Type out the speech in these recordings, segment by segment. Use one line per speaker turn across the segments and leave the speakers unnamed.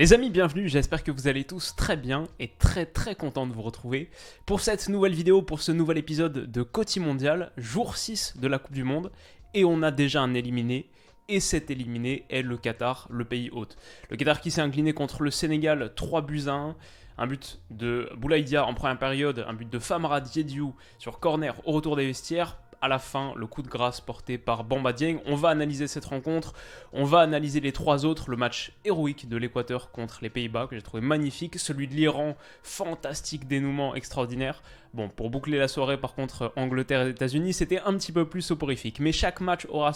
Les amis, bienvenue, j'espère que vous allez tous très bien et très content de vous retrouver pour cette nouvelle vidéo, pour ce nouvel épisode de Coty Mondial, jour 6 de la Coupe du Monde, et on a déjà un éliminé, et cet éliminé est le Qatar, le pays hôte. Le Qatar qui s'est incliné contre le Sénégal 3 buts à 1, un but de Boulaïdia en première période, un but de Famara Diédhiou sur corner au retour des vestiaires. À la fin, le coup de grâce porté par Bamba Dieng. On va analyser cette rencontre, on va analyser les trois autres, le match héroïque de l'Équateur contre les Pays-Bas que j'ai trouvé magnifique, celui de l'Iran, fantastique dénouement extraordinaire. Bon, pour boucler la soirée, par contre, Angleterre et États-Unis, c'était un petit peu plus soporifique. Mais chaque match aura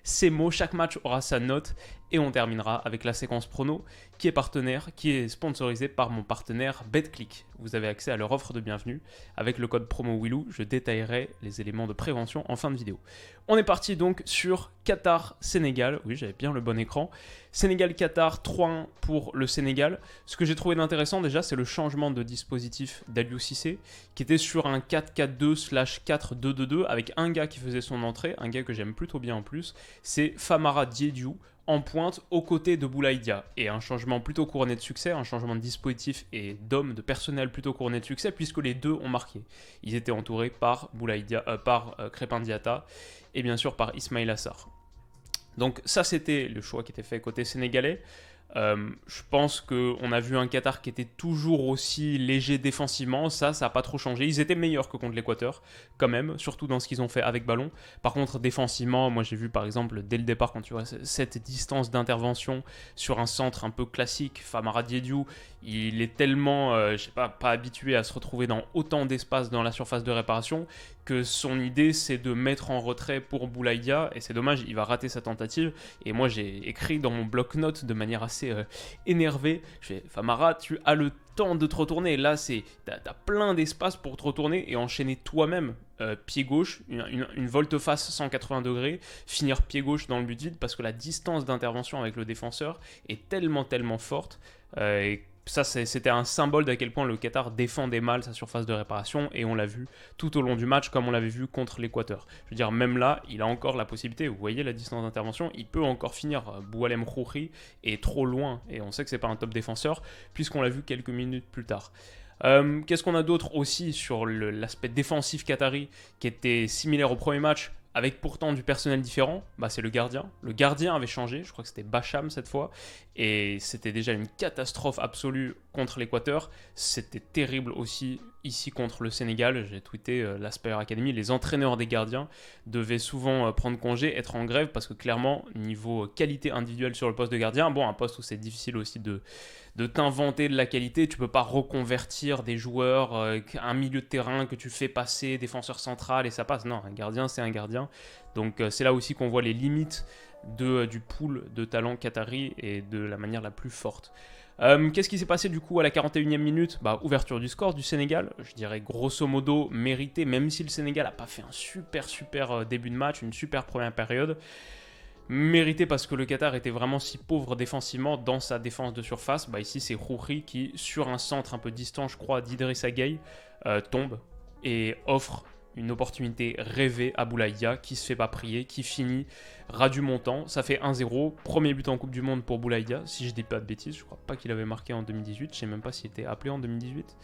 ses mots, chaque match aura sa note. Et on terminera avec la séquence prono qui est sponsorisée par mon partenaire BetClick. Vous avez accès à leur offre de bienvenue. Avec le code promo Willou, je détaillerai les éléments de prévention en fin de vidéo. On est parti donc sur Qatar-Sénégal. Oui, j'avais bien le bon écran. Sénégal-Qatar, 3-1 pour le Sénégal. Ce que j'ai trouvé d'intéressant déjà, c'est le changement de dispositif d'Aliou Cissé, qui était sur un 4-4-2/4-2-2-2, avec un gars qui faisait son entrée, un gars que j'aime plutôt bien en plus, c'est Famara Diédhiou, en pointe aux côtés de Boulaïdia. Et un changement plutôt couronné de succès, un changement de dispositif et d'hommes, de personnel plutôt couronné de succès, puisque les deux ont marqué. Ils étaient entourés par Crépin Diatta et bien sûr par Ismaïla Assar. Donc ça, c'était le choix qui était fait côté sénégalais. Je pense qu'on a vu un Qatar qui était toujours aussi léger défensivement, ça n'a pas trop changé. Ils étaient meilleurs que contre l'Équateur, quand même, surtout dans ce qu'ils ont fait avec ballon. Par contre, défensivement, moi j'ai vu par exemple dès le départ, quand tu vois cette distance d'intervention sur un centre un peu classique, Famara Diédhiou, il est tellement, je sais pas habitué à se retrouver dans autant d'espace dans la surface de réparation, que son idée c'est de mettre en retrait pour Boulaïdia, et c'est dommage, il va rater sa tentative. Et moi j'ai écrit dans mon bloc-notes de manière assez énervée, je fais Famara, tu as le temps de te retourner, là t'as plein d'espace pour te retourner et enchaîner toi-même pied gauche, une volte-face 180 degrés, finir pied gauche dans le but vide, parce que la distance d'intervention avec le défenseur est tellement forte, et ça, c'était un symbole d'à quel point le Qatar défendait mal sa surface de réparation, et on l'a vu tout au long du match, comme on l'avait vu contre l'Équateur. Je veux dire, même là, il a encore la possibilité, vous voyez la distance d'intervention, il peut encore finir. Boualem Khouri est trop loin, et on sait que c'est pas un top défenseur, puisqu'on l'a vu quelques minutes plus tard. Qu'est-ce qu'on a d'autre aussi sur l'aspect défensif qatari, qui était similaire au premier match, avec pourtant du personnel différent? C'est le gardien. Le gardien avait changé, je crois que c'était Bacham cette fois, et c'était déjà une catastrophe absolue contre l'Équateur. C'était terrible aussi ici contre le Sénégal. J'ai tweeté l'Aspire Academy, les entraîneurs des gardiens devaient souvent prendre congé, être en grève, parce que clairement, niveau qualité individuelle sur le poste de gardien, bon, un poste où c'est difficile aussi de t'inventer de la qualité, tu peux pas reconvertir des joueurs, un milieu de terrain que tu fais passer, défenseur central et ça passe. Non, un gardien c'est un gardien. Donc c'est là aussi qu'on voit les limites du pool de talents qatari, et de la manière la plus forte. Qu'est-ce qui s'est passé du coup à la 41e minute? Ouverture du score du Sénégal, je dirais grosso modo mérité, même si le Sénégal n'a pas fait un super début de match, une super première période. Mérité parce que le Qatar était vraiment si pauvre défensivement dans sa défense de surface. Ici c'est Khouri qui, sur un centre un peu distant je crois d'Idrissa Gueye, tombe et offre une opportunité rêvée à Boulaïdia, qui se fait pas prier, qui finit ras du montant. Ça fait 1-0, premier but en Coupe du Monde pour Boulaïdia, si je dis pas de bêtises. Je crois pas qu'il avait marqué en 2018, je sais même pas s'il était appelé en 2018.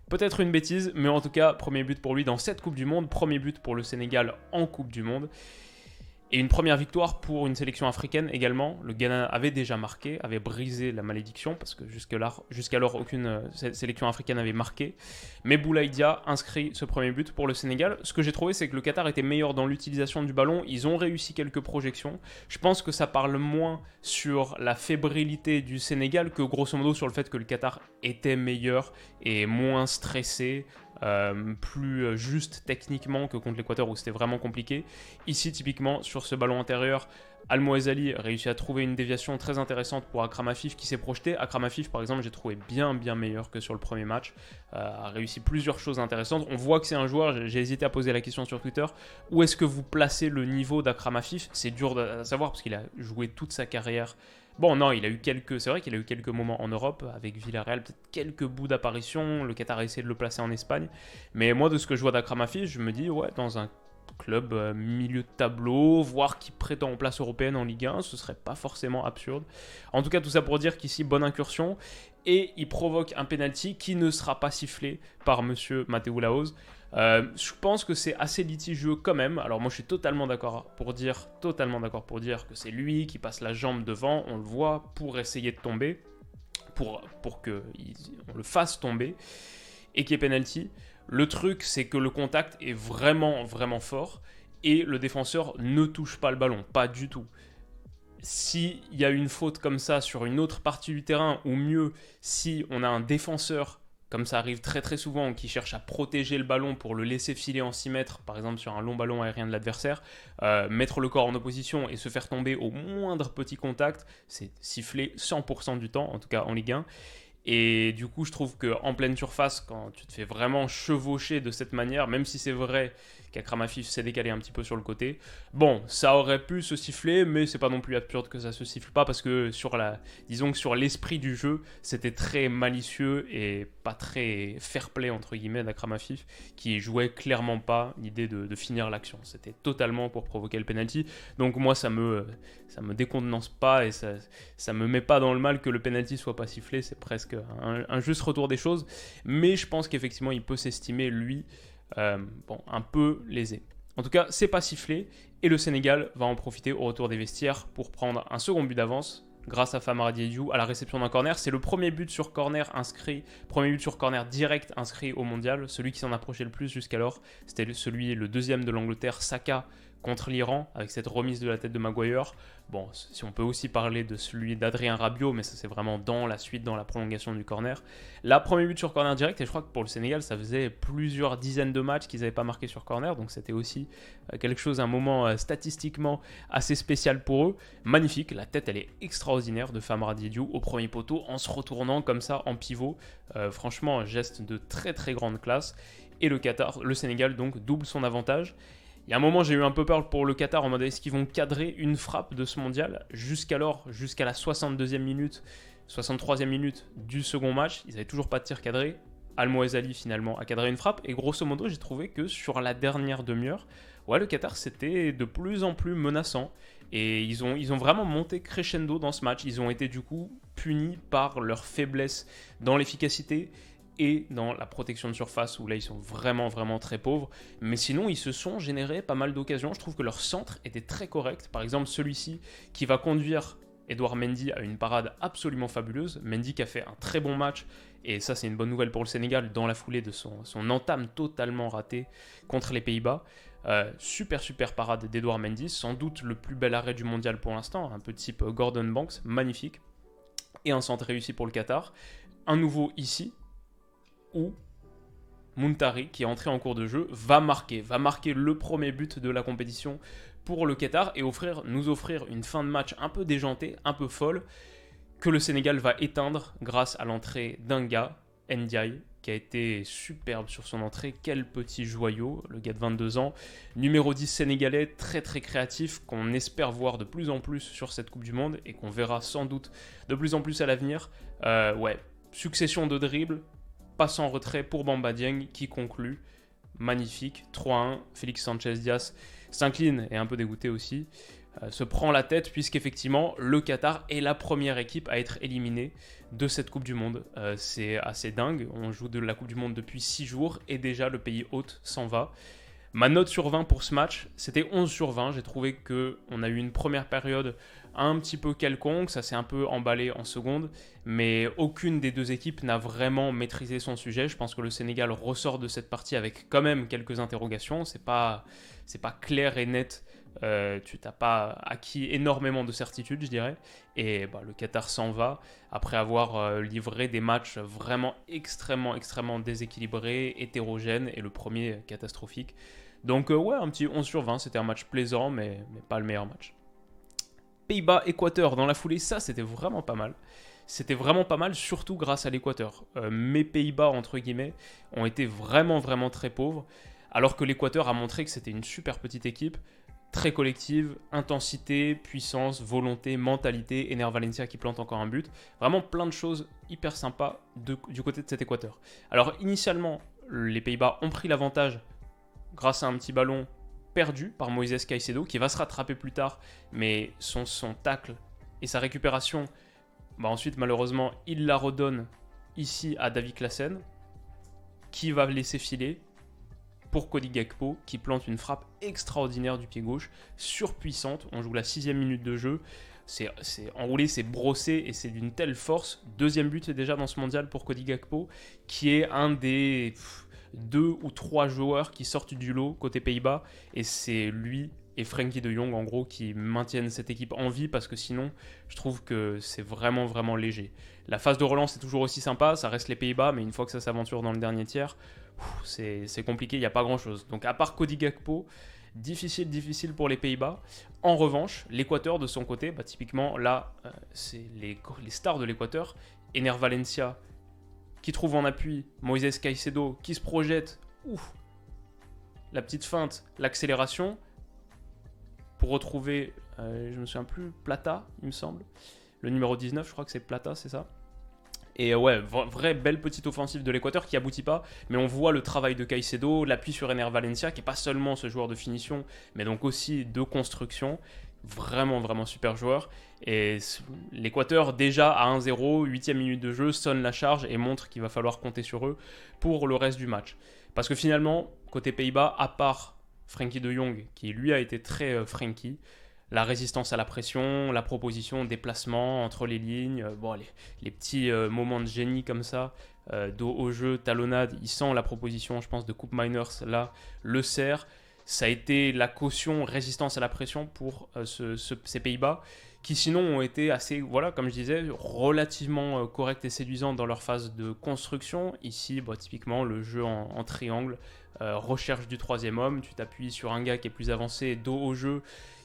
Peut-être une bêtise, mais en tout cas, premier but pour lui dans cette Coupe du Monde, premier but pour le Sénégal en Coupe du Monde. Et une première victoire pour une sélection africaine également. Le Ghana avait déjà marqué, avait brisé la malédiction, parce que jusqu'alors aucune sélection africaine n'avait marqué. Mais Boulaïdia inscrit ce premier but pour le Sénégal. Ce que j'ai trouvé, c'est que le Qatar était meilleur dans l'utilisation du ballon. Ils ont réussi quelques projections. Je pense que ça parle moins sur la fébrilité du Sénégal que grosso modo sur le fait que le Qatar était meilleur et moins stressé. Plus juste techniquement que contre l'Équateur où c'était vraiment compliqué. Ici typiquement sur ce ballon intérieur, Al-Mouazzali réussit à trouver une déviation très intéressante pour Akram Afif qui s'est projeté. Akram Afif par exemple j'ai trouvé bien meilleur que sur le premier match, a réussi plusieurs choses intéressantes. On voit que c'est un joueur, j'ai hésité à poser la question sur Twitter, où est-ce que vous placez le niveau d'Akram Afif? C'est dur à savoir parce qu'il a joué toute sa carrière. Bon, non, c'est vrai qu'il a eu quelques moments en Europe, avec Villarreal, peut-être quelques bouts d'apparition, le Qatar a essayé de le placer en Espagne, mais moi, de ce que je vois d'Akram Afif, je me dis, ouais, dans un club milieu de tableau, voire qui prétend en place européenne en Ligue 1, ce serait pas forcément absurde. En tout cas, tout ça pour dire qu'ici, bonne incursion, et il provoque un penalty qui ne sera pas sifflé par monsieur Matteo Lahoz. Je pense que c'est assez litigieux quand même. Alors moi je suis totalement d'accord pour dire que c'est lui qui passe la jambe devant, on le voit, pour essayer de tomber, pour qu'on le fasse tomber, et qu'il y ait penalty. Le truc, c'est que le contact est vraiment, vraiment fort et le défenseur ne touche pas le ballon, pas du tout. S'il y a une faute comme ça sur une autre partie du terrain, ou mieux, si on a un défenseur, comme ça arrive très très souvent, qui cherche à protéger le ballon pour le laisser filer en 6 mètres, par exemple sur un long ballon aérien de l'adversaire, mettre le corps en opposition et se faire tomber au moindre petit contact, c'est sifflé 100% du temps, en tout cas en Ligue 1. Et du coup, je trouve qu'en pleine surface, quand tu te fais vraiment chevaucher de cette manière, même si c'est vrai qu'Akram Afif s'est décalé un petit peu sur le côté, bon, ça aurait pu se siffler, mais c'est pas non plus absurde que ça se siffle pas, parce que disons que sur l'esprit du jeu, c'était très malicieux et pas très fair-play, entre guillemets, d'Akram Afif, qui jouait clairement pas l'idée de finir l'action. C'était totalement pour provoquer le penalty. Donc moi, ça me décontenance pas et ça me met pas dans le mal que le penalty soit pas sifflé. C'est presque un juste retour des choses. Mais je pense qu'effectivement, il peut s'estimer, lui, un peu lésé. En tout cas, c'est pas sifflé et le Sénégal va en profiter au retour des vestiaires pour prendre un second but d'avance grâce à Famara Diédhiou à la réception d'un corner. C'est le premier but sur corner direct inscrit au mondial, celui qui s'en approchait le plus jusqu'alors. C'était le deuxième de l'Angleterre, Saka, contre l'Iran, avec cette remise de la tête de Maguire. Bon, si on peut aussi parler de celui d'Adrien Rabiot, mais ça c'est vraiment dans la suite, dans la prolongation du corner. Là, premier but sur corner direct, et je crois que pour le Sénégal, ça faisait plusieurs dizaines de matchs qu'ils n'avaient pas marqué sur corner, donc c'était aussi quelque chose, un moment statistiquement assez spécial pour eux. Magnifique, la tête elle est extraordinaire de Famara Diédhiou au premier poteau, en se retournant comme ça en pivot. Franchement, un geste de très très grande classe. Et le Sénégal donc double son avantage. Il y a un moment, j'ai eu un peu peur pour le Qatar en mode est-ce qu'ils vont cadrer une frappe de ce mondial. Jusqu'à la 62e minute, 63e minute du second match, ils n'avaient toujours pas de tir cadré. Al-Mouazzali finalement a cadré une frappe. Et grosso modo, j'ai trouvé que sur la dernière demi-heure, le Qatar c'était de plus en plus menaçant. Et ils ont vraiment monté crescendo dans ce match. Ils ont été du coup punis par leur faiblesse dans l'efficacité et dans la protection de surface, où là ils sont vraiment vraiment très pauvres. Mais sinon ils se sont générés pas mal d'occasions. Je trouve que leur centre était très correct. Par exemple celui-ci qui va conduire Edouard Mendy à une parade absolument fabuleuse. Mendy qui a fait un très bon match, et ça c'est une bonne nouvelle pour le Sénégal dans la foulée de son entame totalement ratée contre les Pays-Bas. Super parade d'Edouard Mendy, sans doute le plus bel arrêt du mondial pour l'instant, un peu type Gordon Banks, magnifique. Et un centre réussi pour le Qatar. Un nouveau ici, où Muntari, qui est entré en cours de jeu, va marquer le premier but de la compétition pour le Qatar et nous offrir une fin de match un peu déjantée, un peu folle, que le Sénégal va éteindre grâce à l'entrée d'un gars, Ndiaye, qui a été superbe sur son entrée. Quel petit joyau, le gars de 22 ans. Numéro 10 sénégalais, très très créatif, qu'on espère voir de plus en plus sur cette Coupe du Monde et qu'on verra sans doute de plus en plus à l'avenir. Succession de dribbles, passe en retrait pour Bamba Dieng qui conclut. Magnifique, 3-1. Félix Sanchez-Diaz s'incline et est un peu dégoûté aussi. Se prend la tête puisqu'effectivement le Qatar est la première équipe à être éliminée de cette Coupe du Monde. C'est assez dingue, on joue de la Coupe du Monde depuis 6 jours et déjà le pays hôte s'en va. Ma note sur 20 pour ce match, c'était 11 sur 20. J'ai trouvé qu'on a eu une première période un petit peu quelconque, ça s'est un peu emballé en seconde, mais aucune des deux équipes n'a vraiment maîtrisé son sujet. Je pense que le Sénégal ressort de cette partie avec quand même quelques interrogations. C'est pas clair et net. Tu n'as pas acquis énormément de certitude, je dirais. Et le Qatar s'en va après avoir livré des matchs vraiment extrêmement déséquilibrés, hétérogènes, et le premier catastrophique. Donc un petit 11 sur 20, c'était un match plaisant, mais pas le meilleur match. Pays-Bas-Équateur dans la foulée, ça c'était vraiment pas mal. C'était vraiment pas mal, surtout grâce à l'Équateur. Mes Pays-Bas, entre guillemets, ont été vraiment très pauvres, alors que l'Équateur a montré que c'était une super petite équipe, très collective, intensité, puissance, volonté, mentalité, Ener Valencia qui plante encore un but. Vraiment plein de choses hyper sympas du côté de cet Équateur. Alors initialement, les Pays-Bas ont pris l'avantage grâce à un petit ballon perdu par Moïse Caicedo, qui va se rattraper plus tard, mais son tacle et sa récupération, ensuite malheureusement, il la redonne ici à Davy Klaassen, qui va laisser filer pour Cody Gakpo, qui plante une frappe extraordinaire du pied gauche, surpuissante. On joue la 6e minute de jeu. C'est enroulé, c'est brossé et c'est d'une telle force. Deuxième but déjà dans ce mondial pour Cody Gakpo, qui est un des 2 ou 3 joueurs qui sortent du lot côté Pays-Bas. Et c'est lui et Frenkie de Jong en gros qui maintiennent cette équipe en vie, parce que sinon je trouve que c'est vraiment vraiment léger. La phase de relance est toujours aussi sympa, ça reste les Pays-Bas, mais une fois que ça s'aventure dans le dernier tiers, c'est compliqué, il n'y a pas grand chose. Donc à part Cody Gakpo, difficile pour les Pays-Bas. En revanche, l'Équateur de son côté, typiquement là, c'est les stars de l'Équateur. Ener Valencia qui trouve en appui Moïse Caicedo qui se projette, la petite feinte, l'accélération pour retrouver, je me souviens plus, Plata, il me semble, le numéro 19, je crois que c'est Plata, c'est ça. Et ouais, vraie belle petite offensive de l'Équateur qui aboutit pas, mais on voit le travail de Caicedo, l'appui sur Ener Valencia, qui est pas seulement ce joueur de finition, mais donc aussi de construction. Vraiment, vraiment super joueur. Et l'Équateur, déjà à 1-0, 8e minute de jeu, sonne la charge et montre qu'il va falloir compter sur eux pour le reste du match. Parce que finalement, côté Pays-Bas, à part Frenkie de Jong, qui lui a été très Frenkie, la résistance à la pression, la proposition, déplacement entre les lignes, les petits moments de génie comme ça, dos au jeu, talonnade, il sent la proposition, je pense, de Koop Meiners, là, le sert. Ça a été la caution résistance à la pression pour ces Pays-Bas, qui sinon ont été assez, comme je disais, relativement corrects et séduisants dans leur phase de construction. Ici, typiquement, le jeu en triangle, recherche du troisième homme, tu t'appuies sur un gars qui est plus avancé, dos au jeu,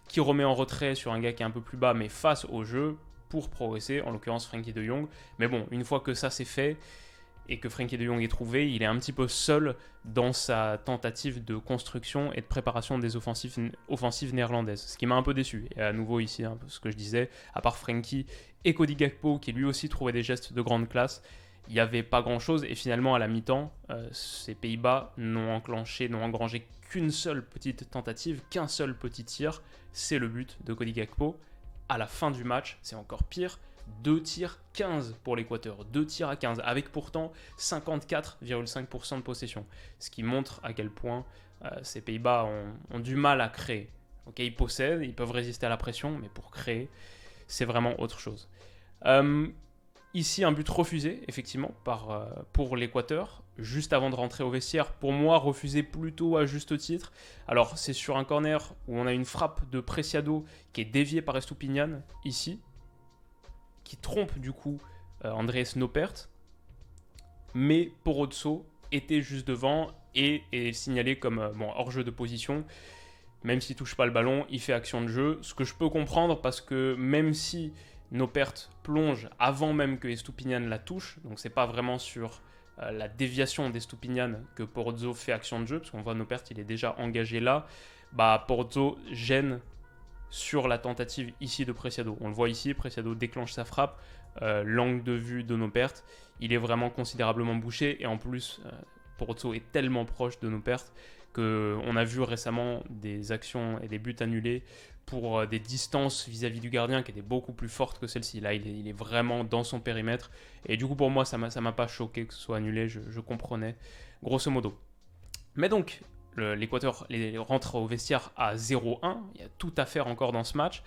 qui remet en retrait sur un gars qui est un peu plus bas, mais face au jeu, pour progresser, en l'occurrence Frenkie de Jong. Mais bon, une fois que ça c'est fait, et que Frenkie de Jong est trouvé, il est un petit peu seul dans sa tentative de construction et de préparation des offensives néerlandaises. Ce qui m'a un peu déçu. Et à nouveau ici, ce que je disais, à part Frenkie et Cody Gakpo, qui lui aussi trouvait des gestes de grande classe, il n'y avait pas grand-chose. Et finalement, à la mi-temps, ces Pays-Bas n'ont engrangé qu'une seule petite tentative, qu'un seul petit tir. C'est le but de Cody Gakpo. À la fin du match, c'est encore pire. 2 tirs 15 pour l'Équateur, 2 tirs à 15, avec pourtant 54,5% de possession. Ce qui montre à quel point ces Pays-Bas ont du mal à créer. Okay, ils possèdent, ils peuvent résister à la pression, mais pour créer, c'est vraiment autre chose. Ici, un but refusé, effectivement, pour l'Équateur, juste avant de rentrer au vestiaire. Pour moi, refusé plutôt à juste titre. Alors, c'est sur un corner où on a une frappe de Preciado qui est déviée par Estupiñán, ici, qui trompe du coup Andrés Noppert. Mais Porozzo était juste devant et est signalé comme hors-jeu de position. Même s'il ne touche pas le ballon, il fait action de jeu. Ce que je peux comprendre, parce que même si Noppert plonge avant même que Estupiñán la touche, donc c'est pas vraiment sur la déviation d'Estupiñán que Porozzo fait action de jeu, parce qu'on voit Noppert, il est déjà engagé là, Porozzo gêne sur la tentative ici de Preciado. On le voit ici, Preciado déclenche sa frappe, l'angle de vue de Noppert, il est vraiment considérablement bouché, et en plus, Porozzo est tellement proche de Noppert qu'on a vu récemment des actions et des buts annulés pour des distances vis-à-vis du gardien qui étaient beaucoup plus fortes que celle-ci. Là, il est vraiment dans son périmètre. Et du coup, pour moi, ça m'a pas choqué que ce soit annulé. Je comprenais, grosso modo. Mais donc, l'Équateur rentre au vestiaire à 0-1. Il y a tout à faire encore dans ce match.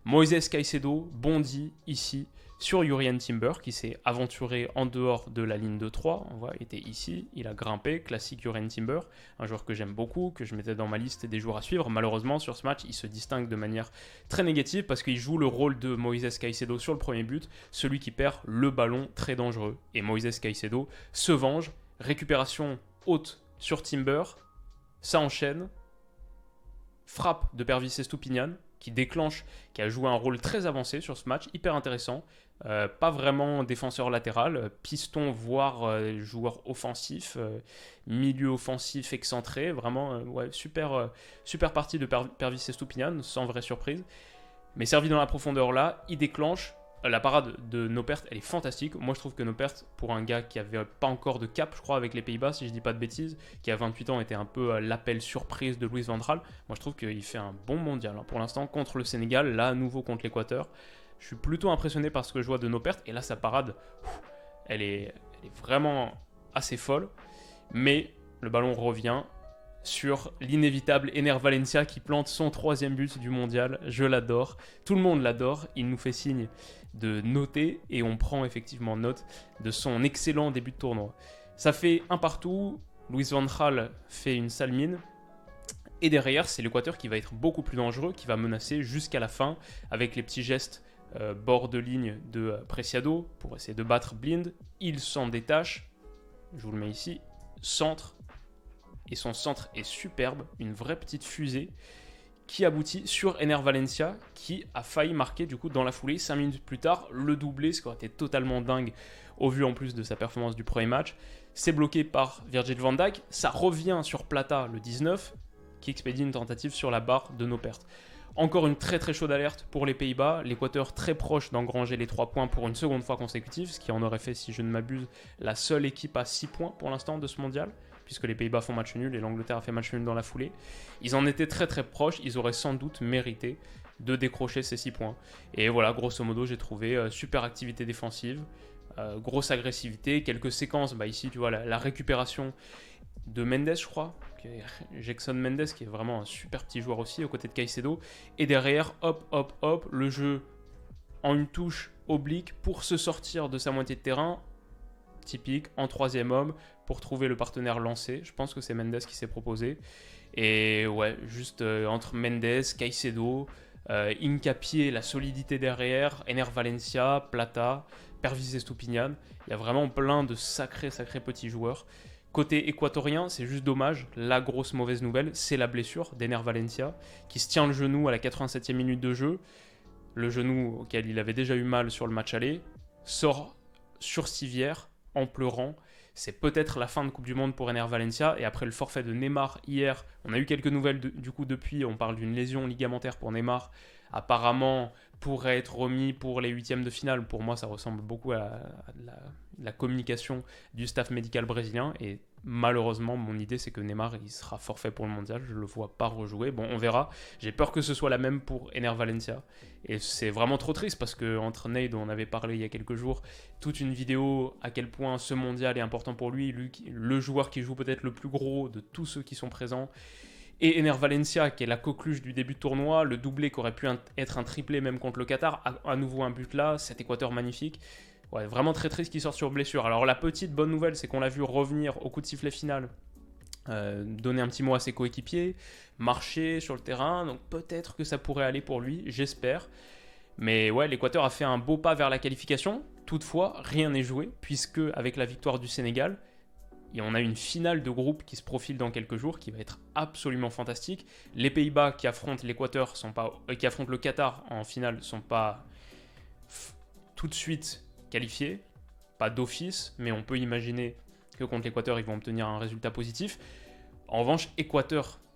Moïse Caicedo bondit ici sur Jurrien Timber, qui s'est aventuré en dehors de la ligne de 3. On voit, il était ici, il a grimpé, classique Jurrien Timber, un joueur que j'aime beaucoup, que je mettais dans ma liste des joueurs à suivre. Malheureusement, sur ce match, il se distingue de manière très négative parce qu'il joue le rôle de Moïse Caicedo sur le premier but, celui qui perd le ballon très dangereux. Et Moïse Caicedo se venge, récupération haute sur Timber, ça enchaîne, frappe de Pervis Estupiñán, qui a joué un rôle très avancé sur ce match, hyper intéressant. Pas vraiment défenseur latéral, piston voire joueur offensif, milieu offensif excentré, vraiment super partie de Pervis Estupiñán, sans vraie surprise. Mais servi dans la profondeur là, il déclenche, La parade de Noppert, elle est fantastique. Moi, je trouve que Noppert, pour un gars qui avait pas encore de cap, je crois, avec les Pays-Bas, si je dis pas de bêtises, qui a 28 ans, était un peu l'appel surprise de Louis van Gaal. Moi, je trouve qu'il fait un bon mondial. Pour l'instant, contre le Sénégal, là, à nouveau contre l'Équateur. Je suis plutôt impressionné par ce que je vois de Noppert. Et là, sa parade, elle est vraiment assez folle. Mais le ballon revient sur l'inévitable Ener Valencia qui plante son 3e but du mondial. Je l'adore. Tout le monde l'adore. Il nous fait signe de noter et on prend effectivement note de son excellent début de tournoi. Ça fait un partout. Louis van Gaal fait une sale mine. Et derrière, c'est l'Équateur qui va être beaucoup plus dangereux, qui va menacer jusqu'à la fin avec les petits gestes bord de ligne de Preciado pour essayer de battre Blind. Il s'en détache. Je vous le mets ici. Centre. Et son centre est superbe. Une vraie petite fusée qui aboutit sur Ener Valencia qui a failli marquer du coup dans la foulée 5 minutes plus tard le doublé, ce qui aurait été totalement dingue au vu en plus de sa performance du premier match. C'est bloqué par Virgil van Dijk, ça revient sur Plata le 19 qui expédie une tentative sur la barre de Noppert. Encore une très très chaude alerte pour les Pays-Bas, l'Équateur très proche d'engranger les 3 points pour une seconde fois consécutive, ce qui en aurait fait, si je ne m'abuse, la seule équipe à 6 points pour l'instant de ce mondial, puisque les Pays-Bas font match nul et l'Angleterre a fait match nul dans la foulée. Ils en étaient très très proches, ils auraient sans doute mérité de décrocher ces 6 points. Et voilà, grosso modo, j'ai trouvé super activité défensive, grosse agressivité, quelques séquences, ici tu vois la récupération de Mendes, je crois, Jackson Mendes, qui est vraiment un super petit joueur aussi, aux côtés de Caicedo. Et derrière, hop, le jeu en une touche oblique pour se sortir de sa moitié de terrain, typique, en 3e homme, pour trouver le partenaire lancé. Je pense que c'est Mendes qui s'est proposé. Et ouais, juste entre Mendes, Caicedo, Hincapié, la solidité derrière, Ener Valencia, Plata, Pervis Estupiñán. Il y a vraiment plein de sacrés petits joueurs. Côté équatorien, c'est juste dommage. La grosse mauvaise nouvelle, c'est la blessure d'Ener Valencia, qui se tient le genou à la 87e minute de jeu. Le genou auquel il avait déjà eu mal sur le match aller, sort sur civière en pleurant. C'est peut-être la fin de Coupe du Monde pour Ener Valencia. Et après le forfait de Neymar hier, on a eu quelques nouvelles du coup depuis. On parle d'une lésion ligamentaire pour Neymar. Apparemment, pourrait être remis pour les 8e de finale. Pour moi, ça ressemble beaucoup à la communication du staff médical brésilien. Et malheureusement, mon idée, c'est que Neymar, il sera forfait pour le mondial. Je ne le vois pas rejouer. Bon, on verra. J'ai peur que ce soit la même pour Ener Valencia. Et c'est vraiment trop triste parce qu'entre Ney, dont on avait parlé il y a quelques jours, toute une vidéo à quel point ce mondial est important pour lui, le joueur qui joue peut-être le plus gros de tous ceux qui sont présents, et Ener Valencia, qui est la coqueluche du début de tournoi, le doublé qui aurait pu être un triplé même contre le Qatar, à nouveau un but là, cet Équateur magnifique. Ouais, vraiment très triste qu'il sorte sur blessure. Alors la petite bonne nouvelle, c'est qu'on l'a vu revenir au coup de sifflet final, donner un petit mot à ses coéquipiers, marcher sur le terrain, donc peut-être que ça pourrait aller pour lui, j'espère. Mais ouais, l'Équateur a fait un beau pas vers la qualification. Toutefois, rien n'est joué, puisque avec la victoire du Sénégal, et on a une finale de groupe qui se profile dans quelques jours, qui va être absolument fantastique. Les Pays-Bas qui affrontent l'Équateur, qui affrontent le Qatar en finale, ne sont pas tout de suite qualifiés, pas d'office, mais on peut imaginer que contre l'Équateur, ils vont obtenir un résultat positif. En revanche,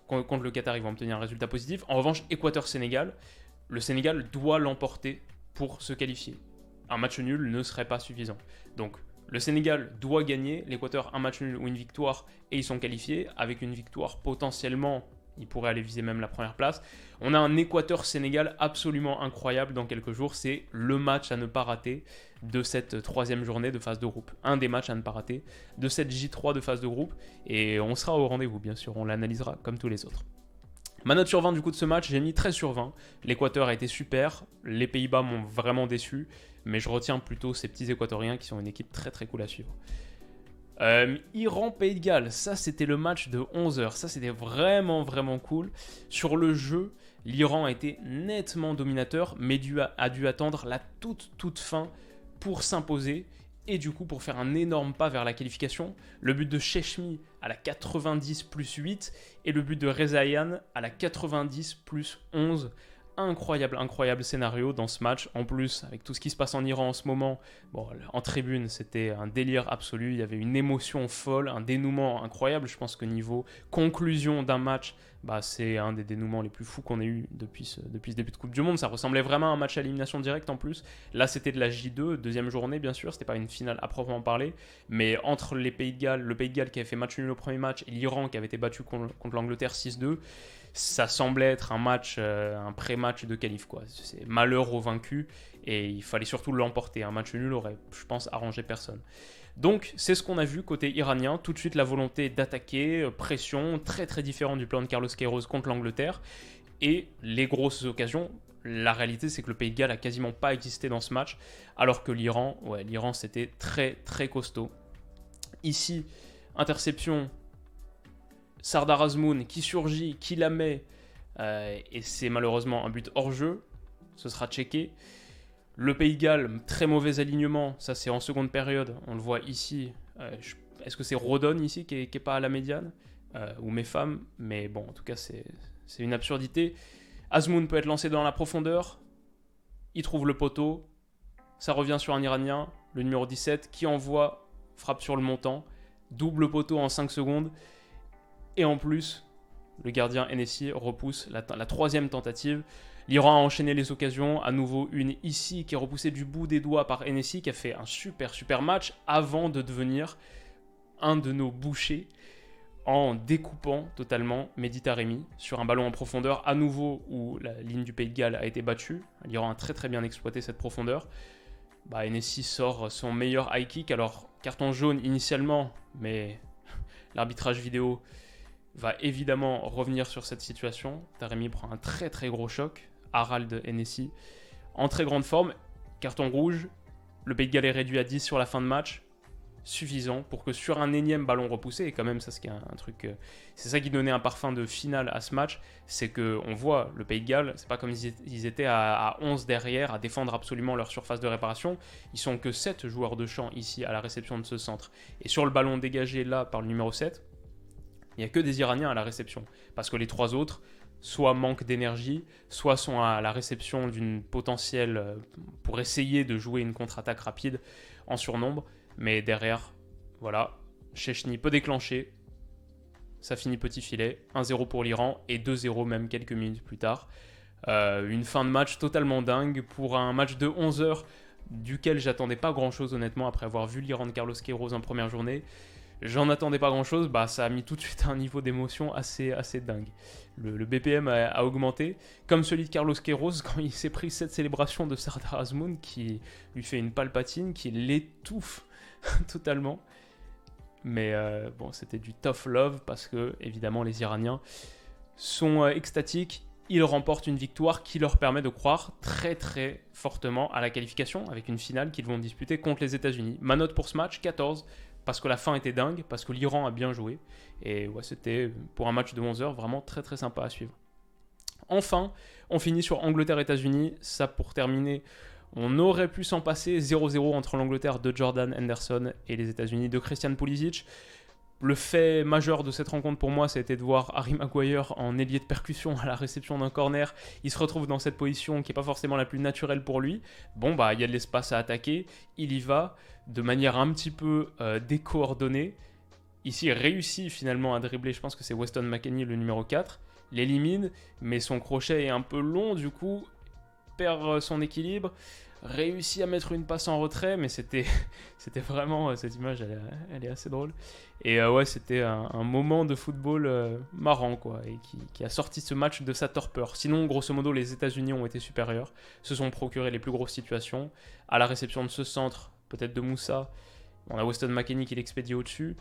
contre le Qatar, ils vont obtenir un résultat positif. En revanche, Équateur-Sénégal, le Sénégal doit l'emporter pour se qualifier. Un match nul ne serait pas suffisant. Donc, le Sénégal doit gagner, l'Équateur un match nul ou une victoire et ils sont qualifiés. Avec une victoire potentiellement, ils pourraient aller viser même la première place. On a un Équateur-Sénégal absolument incroyable dans quelques jours. C'est le match à ne pas rater de cette 3e journée de phase de groupe. Un des matchs à ne pas rater de cette J3 de phase de groupe. Et on sera au rendez-vous bien sûr, on l'analysera comme tous les autres. Ma note sur 20 du coup de ce match, j'ai mis 13 sur 20. L'Équateur a été super, les Pays-Bas m'ont vraiment déçu, mais je retiens plutôt ces petits Équatoriens qui sont une équipe très très cool à suivre. Iran-Pays de Galles, ça c'était le match de 11h, ça c'était vraiment cool. Sur le jeu, l'Iran a été nettement dominateur, mais a dû attendre la toute fin pour s'imposer. Et du coup, pour faire un énorme pas vers la qualification, le but de Chechmi à la 90 plus 8 et le but de Rezaian à la 90 plus 11 incroyable, incroyable scénario dans ce match. En plus, avec tout ce qui se passe en Iran en ce moment, bon, en tribune, c'était un délire absolu. Il y avait une émotion folle, un dénouement incroyable. Je pense que niveau conclusion d'un match, bah, c'est un des dénouements les plus fous qu'on ait eu depuis ce début de Coupe du Monde. Ça ressemblait vraiment à un match à élimination directe en plus. Là, c'était de la J2, deuxième journée, bien sûr. C'était pas une finale à proprement parler. Mais entre les Pays de Galles, le Pays de Galles qui avait fait match nul au premier match et l'Iran qui avait été battu contre l'Angleterre 6-2, ça semblait être un match, un pré-match de qualif, quoi. C'est malheur au vaincu et il fallait surtout l'emporter. Un match nul aurait, je pense, arrangé personne. Donc, c'est ce qu'on a vu côté iranien. Tout de suite, la volonté d'attaquer, pression, très très différent du plan de Carlos Queiroz contre l'Angleterre. Et les grosses occasions, la réalité, c'est que le Pays de Galles a quasiment pas existé dans ce match, alors que l'Iran, c'était très très costaud. Ici, interception, Sardar Azmoun qui surgit, qui la met, et c'est malheureusement un but hors jeu. Ce sera checké. Le Pays de Galles, très mauvais alignement, ça c'est en seconde période, on le voit ici. Est-ce que c'est Rodon ici qui est pas à la médiane ou Mefam? Mais bon, en tout cas, c'est une absurdité. Azmoun peut être lancé dans la profondeur, il trouve le poteau, ça revient sur un Iranien, le numéro 17, qui envoie, frappe sur le montant, double poteau en 5 secondes, et en plus, le gardien Hennessy repousse la troisième tentative. L'Iran a enchaîné les occasions, à nouveau une ici qui est repoussée du bout des doigts par Hennessy, qui a fait un super match avant de devenir un de nos bouchers en découpant totalement Mehdi Taremi sur un ballon en profondeur, à nouveau où la ligne du Pays de Galles a été battue. L'Iran a très très bien exploité cette profondeur. Hennessy sort son meilleur high kick, alors carton jaune initialement, mais l'arbitrage vidéo va évidemment revenir sur cette situation. Taremi prend un très très gros choc. Harald Hennessy en très grande forme. Carton rouge. Le Pays de Galles est réduit à 10 sur la fin de match. Suffisant pour que sur un énième ballon repoussé, et quand même ça c'est un truc, c'est ça qui donnait un parfum de finale à ce match, c'est qu'on voit le Pays de Galles, c'est pas comme ils étaient à 11 derrière à défendre absolument leur surface de réparation, ils sont que 7 joueurs de champ ici à la réception de ce centre. Et sur le ballon dégagé là par le numéro 7, il n'y a que des Iraniens à la réception. Parce que les 3 autres, soit manquent d'énergie, soit sont à la réception d'une potentielle pour essayer de jouer une contre-attaque rapide en surnombre. Mais derrière, voilà, Chechny peut déclencher. Ça finit petit filet. 1-0 pour l'Iran et 2-0 même quelques minutes plus tard. Une fin de match totalement dingue pour un match de 11h duquel j'attendais pas grand-chose honnêtement après avoir vu l'Iran de Carlos Queiroz en première journée. J'en attendais pas grand chose, ça a mis tout de suite un niveau d'émotion assez dingue. Le BPM a augmenté, comme celui de Carlos Queiroz quand il s'est pris cette célébration de Sardar Azmoun qui lui fait une palpatine, qui l'étouffe totalement. Mais bon, c'était du tough love parce que, évidemment, les Iraniens sont extatiques. Ils remportent une victoire qui leur permet de croire très très fortement à la qualification avec une finale qu'ils vont disputer contre les États-Unis. Ma note pour ce match, 14. Parce que la fin était dingue, parce que l'Iran a bien joué. Et ouais, c'était pour un match de 11h vraiment très très sympa à suivre. Enfin, on finit sur Angleterre-États-Unis. Ça pour terminer, on aurait pu s'en passer 0-0 entre l'Angleterre de Jordan Henderson et les États-Unis de Christian Pulisic. Le fait majeur de cette rencontre pour moi, c'était de voir Harry Maguire en ailier de percussion à la réception d'un corner. Il se retrouve dans cette position qui n'est pas forcément la plus naturelle pour lui. Bon, il y a de l'espace à attaquer. Il y va de manière un petit peu décoordonnée. Ici, il réussit finalement à dribbler, je pense que c'est Weston McKennie, le numéro 4. L'élimine, mais son crochet est un peu long, du coup, perd son équilibre. Réussit à mettre une passe en retrait, mais c'était vraiment, cette image elle est assez drôle. Et ouais, c'était un moment de football marrant, quoi, et qui a sorti ce match de sa torpeur. Sinon, grosso modo, les États-Unis ont été supérieurs, se sont procurés les plus grosses situations. À la réception de ce centre, peut-être de Moussa, on a Weston McKennie qui l'expédie au-dessus.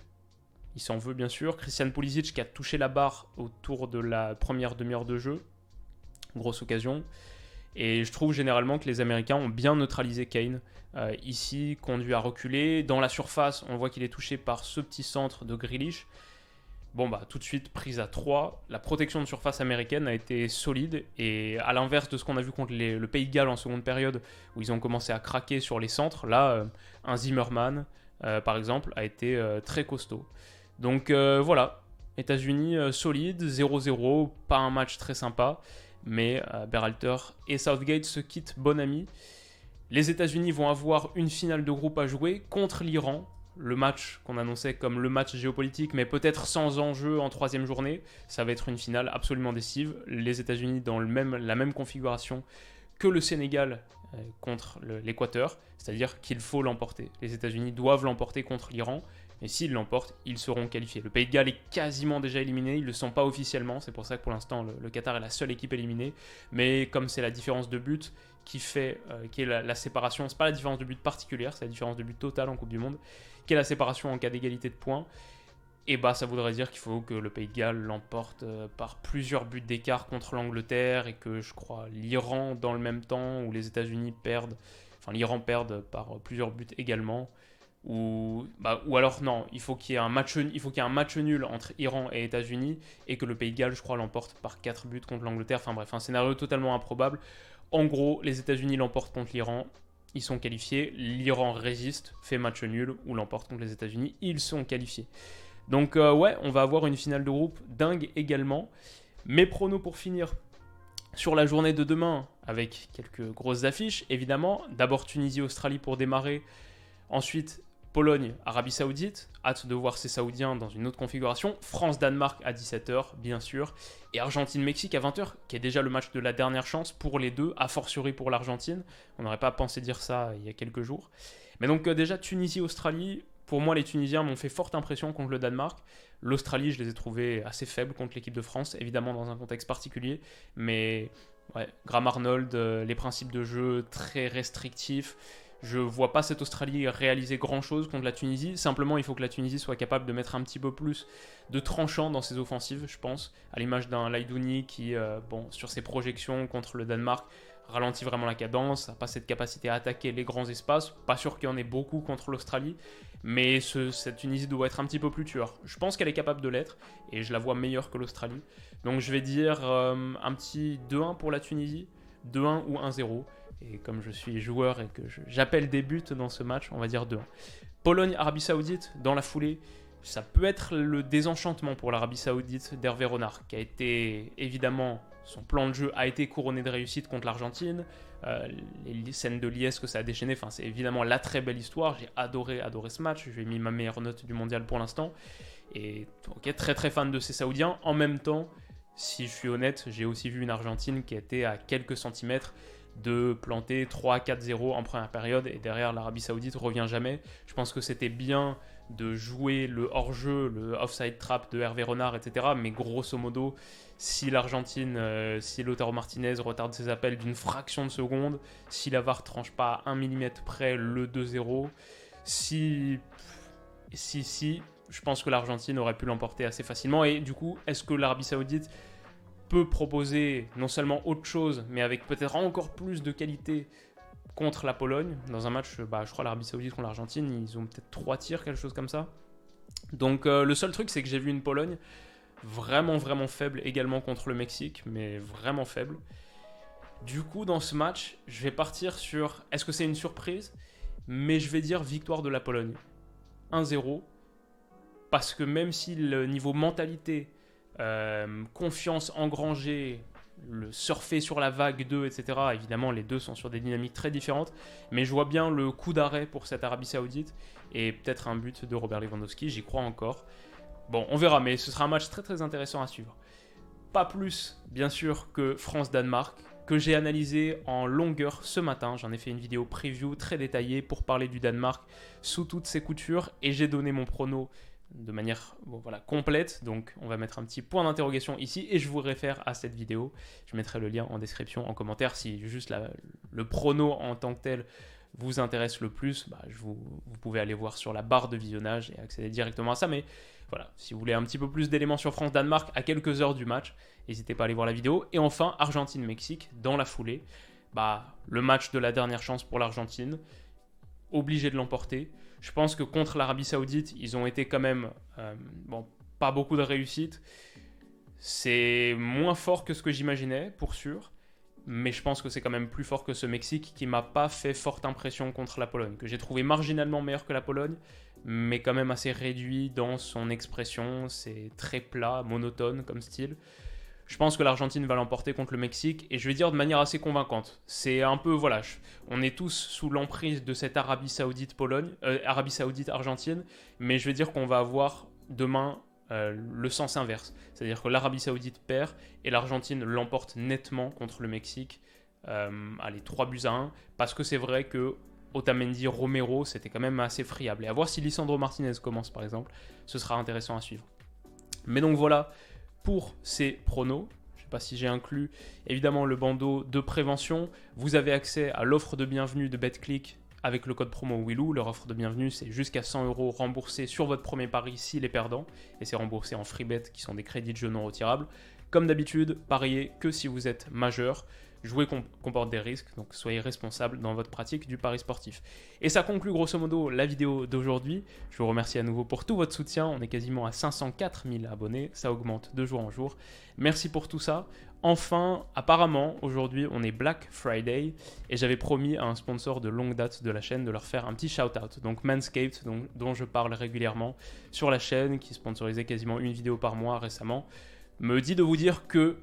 Il s'en veut, bien sûr. Christian Pulisic qui a touché la barre autour de la première demi-heure de jeu. Grosse occasion. Et je trouve généralement que les Américains ont bien neutralisé Kane. Ici, conduit à reculer. Dans la surface, on voit qu'il est touché par ce petit centre de Grealish. Bon, tout de suite, prise à 3. La protection de surface américaine a été solide. Et à l'inverse de ce qu'on a vu contre le Pays de Galles en seconde période, où ils ont commencé à craquer sur les centres, là, un Zimmerman, par exemple, a été très costaud. Donc voilà, États-Unis solide, 0-0, pas un match très sympa. mais Berhalter et Southgate se quittent bon ami. Les États-Unis vont avoir une finale de groupe à jouer contre l'Iran, le match qu'on annonçait comme le match géopolitique, mais peut-être sans enjeu en troisième journée. Ça va être une finale absolument décisive. Les États-Unis dans la même configuration que le Sénégal contre l'Équateur, c'est-à-dire qu'il faut l'emporter. Les États-Unis doivent l'emporter contre l'Iran, et s'ils l'emportent, ils seront qualifiés. Le Pays de Galles est quasiment déjà éliminé, ils ne le sont pas officiellement, c'est pour ça que pour l'instant le Qatar est la seule équipe éliminée, mais comme c'est la différence de but qui est la séparation, c'est pas la différence de but particulière, c'est la différence de but totale en Coupe du Monde, qui est la séparation en cas d'égalité de points, et bah ça voudrait dire qu'il faut que le Pays de Galles l'emporte par plusieurs buts d'écart contre l'Angleterre, et que je crois l'Iran dans le même temps, ou les États-Unis perdent, enfin l'Iran perde par plusieurs buts également, ou alors non, il faut qu'il y ait un match nul entre Iran et États-Unis, et que le Pays de Galles, je crois, l'emporte par 4 buts contre l'Angleterre, enfin bref, un scénario totalement improbable. En gros, les États-Unis l'emportent contre l'Iran, ils sont qualifiés, l'Iran résiste, fait match nul, ou l'emporte contre les États-Unis, ils sont qualifiés. Donc ouais, on va avoir une finale de groupe dingue également. Mes pronos pour finir sur la journée de demain, avec quelques grosses affiches, évidemment. D'abord Tunisie-Australie pour démarrer, ensuite Pologne, Arabie Saoudite, hâte de voir ces Saoudiens dans une autre configuration. France-Danemark à 17h, bien sûr. Et Argentine-Mexique à 20h, qui est déjà le match de la dernière chance pour les deux, a fortiori pour l'Argentine. On n'aurait pas pensé dire ça il y a quelques jours. Mais donc déjà Tunisie-Australie, pour moi les Tunisiens m'ont fait forte impression contre le Danemark. L'Australie, je les ai trouvés assez faibles contre l'équipe de France, évidemment dans un contexte particulier. Mais ouais, Graham Arnold, les principes de jeu très restrictifs. Je ne vois pas cette Australie réaliser grand-chose contre la Tunisie. Simplement, il faut que la Tunisie soit capable de mettre un petit peu plus de tranchant dans ses offensives, je pense. À l'image d'un Laidouni qui, sur ses projections contre le Danemark, ralentit vraiment la cadence, n'a pas cette capacité à attaquer les grands espaces. Pas sûr qu'il y en ait beaucoup contre l'Australie, mais cette Tunisie doit être un petit peu plus tueur. Je pense qu'elle est capable de l'être, et je la vois meilleure que l'Australie. Donc je vais dire un petit 2-1 pour la Tunisie, 2-1 ou 1-0. Et comme je suis joueur et que j'appelle des buts dans ce match, on va dire 2-1. Pologne-Arabie Saoudite, dans la foulée, ça peut être le désenchantement pour l'Arabie Saoudite d'Hervé Renard, qui a été, évidemment, son plan de jeu a été couronné de réussite contre l'Argentine. Les scènes de liesse que ça a déchaîné, c'est évidemment la très belle histoire. J'ai adoré ce match, j'ai mis ma meilleure note du mondial pour l'instant. Et très très fan de ces Saoudiens. En même temps, si je suis honnête, j'ai aussi vu une Argentine qui était à quelques centimètres de planter 3-4-0 en première période, et derrière l'Arabie Saoudite revient jamais. Je pense que c'était bien de jouer le hors-jeu, le offside trap de Hervé Renard, etc. Mais grosso modo, si l'Argentine, si Lautaro Martinez retarde ses appels d'une fraction de seconde, si la VAR tranche pas à 1 mm près le 2-0, si, je pense que l'Argentine aurait pu l'emporter assez facilement. Et du coup, est-ce que l'Arabie Saoudite peut proposer non seulement autre chose, mais avec peut-être encore plus de qualité contre la Pologne, dans un match, je crois l'Arabie Saoudite contre l'Argentine, ils ont peut-être 3 tirs, quelque chose comme ça. Donc le seul truc, c'est que j'ai vu une Pologne vraiment vraiment faible également contre le Mexique, mais vraiment faible. Du coup, dans ce match, je vais partir sur, est-ce que c'est une surprise? Mais je vais dire victoire de la Pologne. 1-0, parce que même si le niveau mentalité, confiance engrangée, le surfer sur la vague 2, etc. Évidemment, les deux sont sur des dynamiques très différentes, mais je vois bien le coup d'arrêt pour cette Arabie Saoudite et peut-être un but de Robert Lewandowski, j'y crois encore. Bon, on verra, mais ce sera un match très très intéressant à suivre. Pas plus, bien sûr, que France-Danemark, que j'ai analysé en longueur ce matin. J'en ai fait une vidéo preview très détaillée pour parler du Danemark sous toutes ses coutures, et j'ai donné mon prono de manière complète. Donc on va mettre un petit point d'interrogation ici, et je vous réfère à cette vidéo. Je mettrai le lien en description, en commentaire, si juste le prono en tant que tel vous intéresse le plus. Vous pouvez aller voir sur la barre de visionnage et accéder directement à ça. Mais voilà, si vous voulez un petit peu plus d'éléments sur France-Danemark à quelques heures du match, n'hésitez pas à aller voir la vidéo. Et enfin, Argentine-Mexique dans la foulée. Le match de la dernière chance pour l'Argentine, obligé de l'emporter. Je pense que contre l'Arabie Saoudite, ils ont été quand même pas beaucoup de réussite. C'est moins fort que ce que j'imaginais, pour sûr. Mais je pense que c'est quand même plus fort que ce Mexique qui m'a pas fait forte impression contre la Pologne, que j'ai trouvé marginalement meilleur que la Pologne, mais quand même assez réduit dans son expression. C'est très plat, monotone comme style. Je pense que l'Argentine va l'emporter contre le Mexique et je vais dire de manière assez convaincante. C'est un peu, voilà, on est tous sous l'emprise de cette Arabie Saoudite-Pologne, Arabie Saoudite-Argentine, mais je vais dire qu'on va avoir demain le sens inverse. C'est-à-dire que l'Arabie Saoudite perd et l'Argentine l'emporte nettement contre le Mexique. Allez, 3-1, parce que c'est vrai que Otamendi, Romero, c'était quand même assez friable. Et à voir si Lisandro Martinez commence par exemple, ce sera intéressant à suivre. Mais donc voilà pour ces pronos. Je ne sais pas si j'ai inclus évidemment le bandeau de prévention. Vous avez accès à l'offre de bienvenue de BetClick avec le code promo Willou. Leur offre de bienvenue, c'est jusqu'à 100 € remboursés sur votre premier pari s'il est perdant. Et c'est remboursé en free bet qui sont des crédits de jeu non retirables. Comme d'habitude, pariez que si vous êtes majeur. Jouer comporte des risques, donc soyez responsable dans votre pratique du pari sportif. Et ça conclut grosso modo la vidéo d'aujourd'hui. Je vous remercie à nouveau pour tout votre soutien. On est quasiment à 504 000 abonnés, ça augmente de jour en jour. Merci pour tout ça. Enfin, apparemment, aujourd'hui, on est Black Friday et j'avais promis à un sponsor de longue date de la chaîne de leur faire un petit shout-out. Donc Manscaped, dont je parle régulièrement sur la chaîne, qui sponsorisait quasiment une vidéo par mois récemment, me dit de vous dire que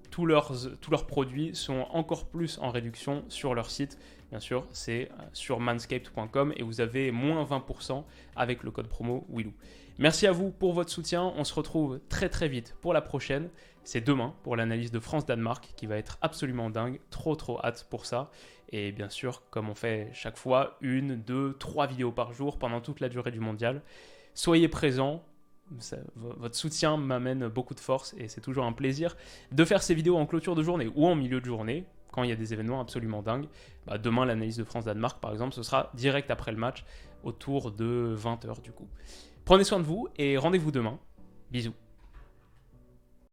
tous leurs produits sont encore plus en réduction sur leur site. Bien sûr, c'est sur manscaped.com et vous avez moins 20% avec le code promo Willou. Merci à vous pour votre soutien. On se retrouve très très vite pour la prochaine. C'est demain pour l'analyse de France-Danemark qui va être absolument dingue. Trop hâte pour ça. Et bien sûr, comme on fait chaque fois, 1, 2, 3 vidéos par jour pendant toute la durée du mondial. Soyez présents. Votre soutien m'amène beaucoup de force et c'est toujours un plaisir de faire ces vidéos en clôture de journée ou en milieu de journée quand il y a des événements absolument dingues. Demain, l'analyse de France-Danemark par exemple, ce sera direct après le match autour de 20 h du coup. Prenez soin de vous et rendez-vous demain. Bisous.